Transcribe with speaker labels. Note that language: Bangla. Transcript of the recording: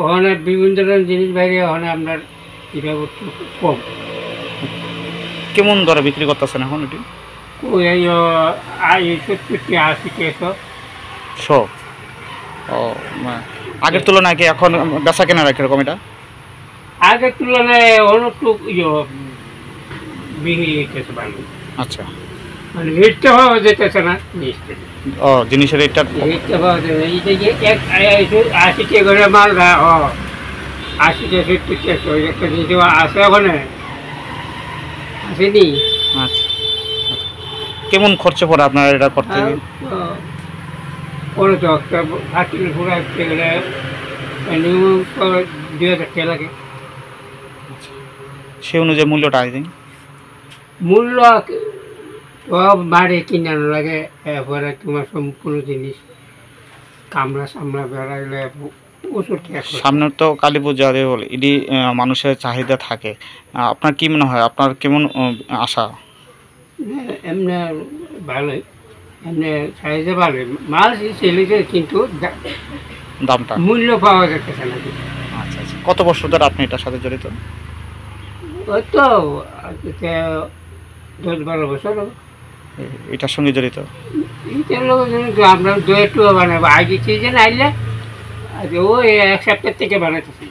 Speaker 1: ওখানে বিভিন্ন ধরনের জিনিস বাইরে ওখানে আপনার এটা একটু কম।
Speaker 2: কেমন দরে বিক্রি করতেছেন এখন এটি?
Speaker 1: ওই 70-80
Speaker 2: শো। ও আগের তুলনায় কি এখন বেচা কেনার কিরকম এটা?
Speaker 1: আগের তুলনায় অনেকটু বিক্রি হইতেছে ভালো।
Speaker 2: আচ্ছা।
Speaker 1: মানে রেটটা পাওয়া যেতেছে না জিনিসটা।
Speaker 2: ও জিনিসের রেটটা
Speaker 1: রেটটা পাওয়া যায় না। এই যে 80 টাকা করে মাল 80 টাকা 70 টাকা ওই একটা জিনিস আছে ওখানে আসেনি।
Speaker 2: আচ্ছা। কেমন খরচ পড়ে আপনার এটা করতে?
Speaker 1: পরে তো একটা ফাটিল ঘোরা আসতে গেলে মিনিমাম 2000 টাকা লাগে।
Speaker 2: সে অনুযায়ী মূল্যটা আগে
Speaker 1: মূল্য সব বাড়ি কিনানো লাগে। এরপরে তোমার সম্পূর্ণ জিনিস কামড়া সামড়া বেড়াইলে প্রচুর টাকা খরচ।
Speaker 2: সামনে তো কালী পূজা বলে এটি মানুষের চাহিদা থাকে। আপনার কি মনে হয়, আপনার কেমন আশা?
Speaker 1: এমনি ভালোই, এমনি সাইজে ভালোই মাল চলেছে, কিন্তু
Speaker 2: দামটা
Speaker 1: মূল্য পাওয়া যাচ্ছে না।
Speaker 2: আচ্ছা আচ্ছা। কত বছর ধরে আপনি এটার সাথে জড়িত?
Speaker 1: ওই তো 10-12 বছর
Speaker 2: এটার সঙ্গে জড়িত?
Speaker 1: এইটার লোক আমরা দু একটু বানাবো আগে সিজন আইলে ওই 1 সপ্তাহ থেকে বানাইতেছি।